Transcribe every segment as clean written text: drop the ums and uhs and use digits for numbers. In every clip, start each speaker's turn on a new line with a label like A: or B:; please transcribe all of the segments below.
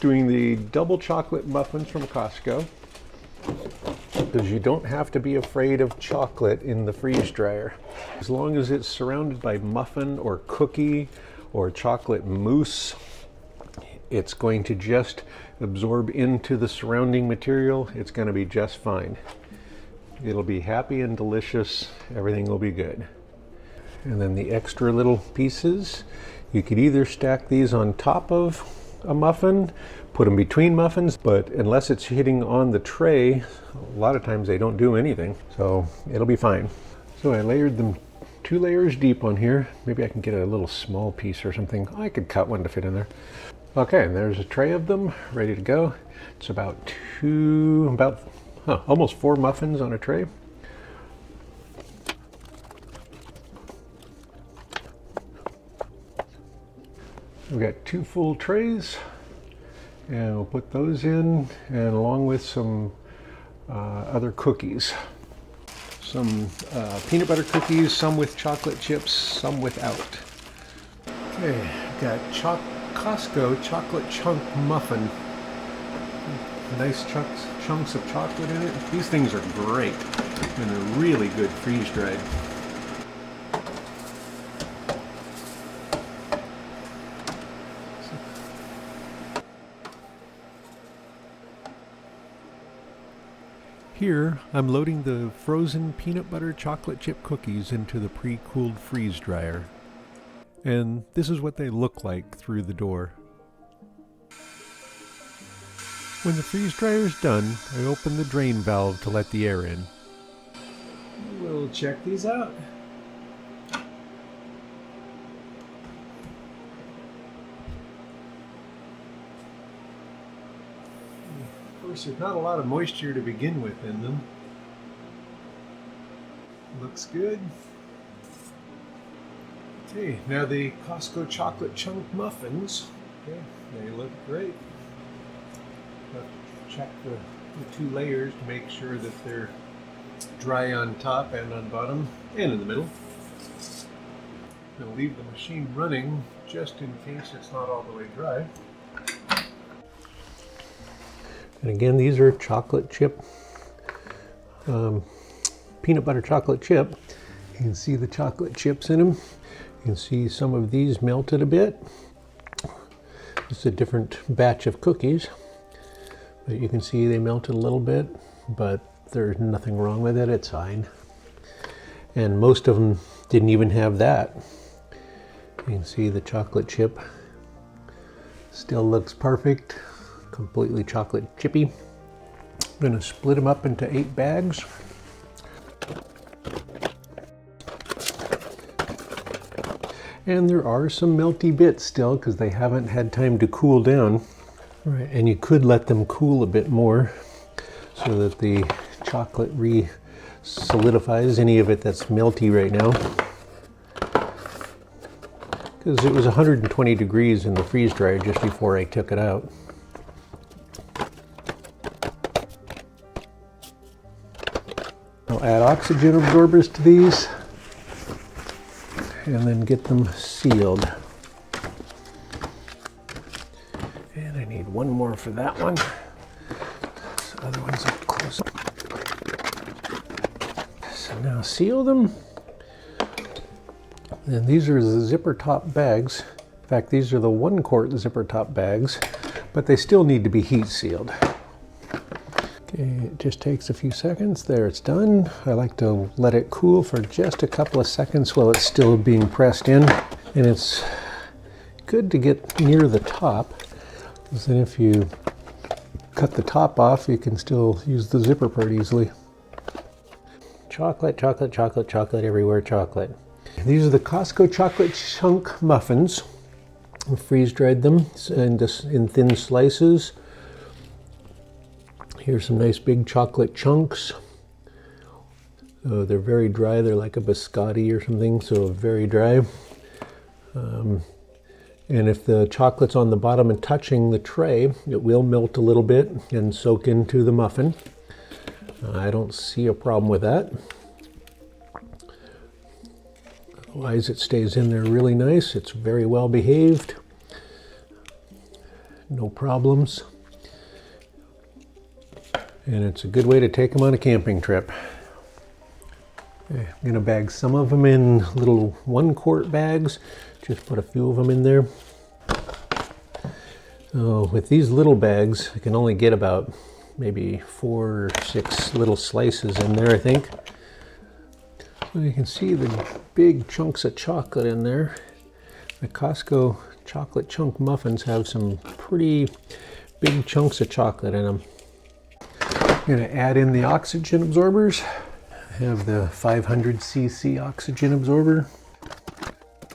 A: Doing the double chocolate muffins from Costco, because you don't have to be afraid of chocolate in the freeze dryer. As long as it's surrounded by muffin or cookie or chocolate mousse, it's going to just absorb into the surrounding material. It's going to be just fine. It'll be happy and delicious. Everything will be good. And then the extra little pieces, you could either stack these on top of a muffin, put them between muffins, but unless it's hitting on the tray, a lot of times they don't do anything, so it'll be fine. So I layered them 2 layers deep on here. Maybe I can get a little small piece or something. I could cut one to fit in there. Okay, and there's a tray of them ready to go. It's about almost 4 muffins on a tray. We've got 2 full trays, and we'll put those in, and along with some other cookies. Some peanut butter cookies, some with chocolate chips, some without. Okay, got Costco chocolate chunk muffin. Nice chunks of chocolate in it. These things are great, and they're really good freeze dried. Here, I'm loading the frozen peanut butter chocolate chip cookies into the pre-cooled freeze dryer. And this is what they look like through the door. When the freeze dryer is done, I open the drain valve to let the air in. We'll check these out. Of course, there's not a lot of moisture to begin with in them. Looks good. Okay, now the Costco chocolate chunk muffins. Okay, they look great. Check the 2 layers to make sure that they're dry on top and on bottom and in the middle. I'm going to leave the machine running just in case it's not all the way dry. And again, these are chocolate chip, peanut butter chocolate chip. You can see the chocolate chips in them. You can see some of these melted a bit. It's a different batch of cookies, but you can see they melted a little bit, but there's nothing wrong with it. It's fine. And most of them didn't even have that. You can see the chocolate chip still looks perfect. Completely chocolate chippy. I'm going to split them up into 8 bags. And there are some melty bits still because they haven't had time to cool down. All right, and you could let them cool a bit more so that the chocolate re-solidifies any of it that's melty right now. Because it was 120 degrees in the freeze dryer just before I took it out. I'll add oxygen absorbers to these and then get them sealed. And I need one more for that one. So other ones up close. So now seal them. And these are the zipper top bags. In fact, these are the 1-quart zipper top bags, but they still need to be heat sealed. Okay, it just takes a few seconds. There, it's done. I like to let it cool for just a couple of seconds while it's still being pressed in. And it's good to get near the top, because then if you cut the top off, you can still use the zipper part easily. Chocolate, chocolate, chocolate, chocolate everywhere, chocolate. These are the Costco chocolate chunk muffins. I freeze-dried them in thin slices. Here's some nice big chocolate chunks. They're very dry. They're like a biscotti or something, so very dry. And if the chocolate's on the bottom and touching the tray, it will melt a little bit and soak into the muffin. I don't see a problem with that. Otherwise, it stays in there really nice. It's very well behaved. no problems. And it's a good way to take them on a camping trip. Okay, I'm gonna bag some of them in little 1-quart bags. Just put a few of them in there. So with these little bags, I can only get about maybe 4 or 6 little slices in there, I think. So you can see the big chunks of chocolate in there. The Costco chocolate chunk muffins have some pretty big chunks of chocolate in them. I'm going to add in the oxygen absorbers. I have the 500cc oxygen absorber.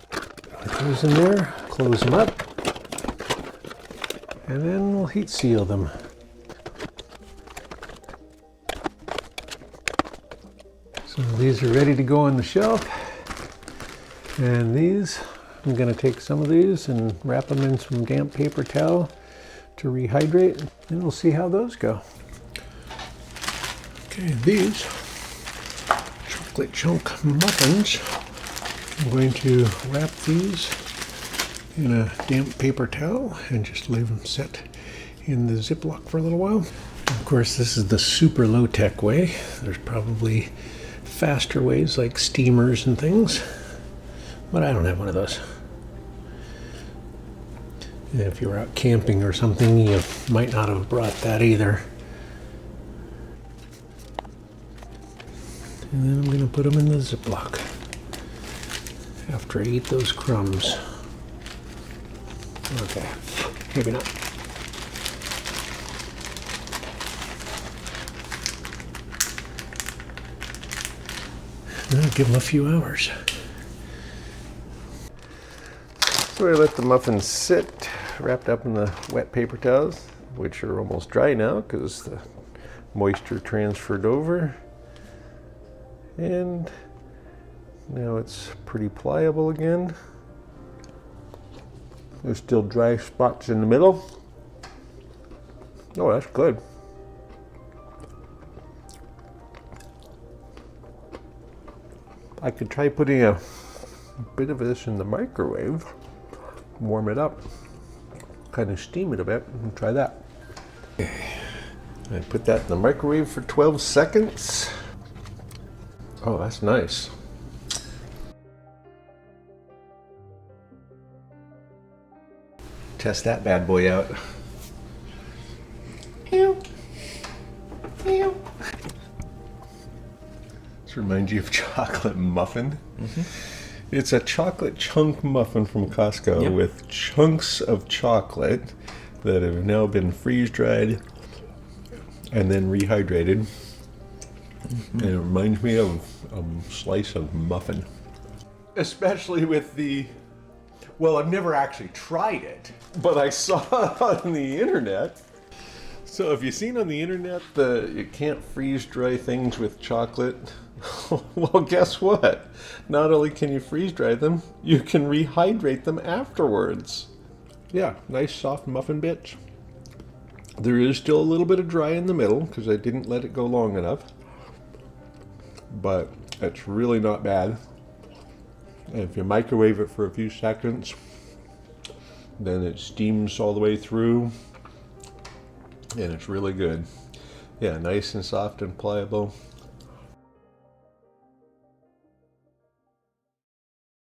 A: Put those in there, close them up, and then we'll heat seal them. So these are ready to go on the shelf. And these, I'm going to take some of these and wrap them in some damp paper towel to rehydrate, and we'll see how those go. Okay, these chocolate chunk muffins, I'm going to wrap these in a damp paper towel and just leave them set in the Ziploc for a little while. Of course, this is the super low-tech way. There's probably faster ways like steamers and things, but I don't have one of those. And if you were out camping or something, you might not have brought that either. And then I'm going to put them in the Ziploc after I eat those crumbs. Okay, maybe not. I'll give them a few hours. So I let the muffins sit, wrapped up in the wet paper towels, which are almost dry now because the moisture transferred over. And now it's pretty pliable again. There's still dry spots in the middle. Oh, that's good. I could try putting a bit of this in the microwave, warm it up, kind of steam it a bit, and try that. I put that in the microwave for 12 seconds. Oh, that's nice. Test that bad boy out. Ew. Ew. This reminds you of chocolate muffin. Mm-hmm. It's a chocolate chunk muffin from Costco with chunks of chocolate that have now been freeze-dried and then rehydrated. Mm-hmm. And it reminds me of a slice of muffin. Especially with the, well, I've never actually tried it, but I saw it on the internet. So if you've seen on the internet that you can't freeze dry things with chocolate, well, guess what? Not only can you freeze dry them, you can rehydrate them afterwards. Yeah, nice soft muffin bits. There is still a little bit of dry in the middle because I didn't let it go long enough. But it's really not bad. And if you microwave it for a few seconds, then it steams all the way through, and it's really good. Yeah, nice and soft and pliable.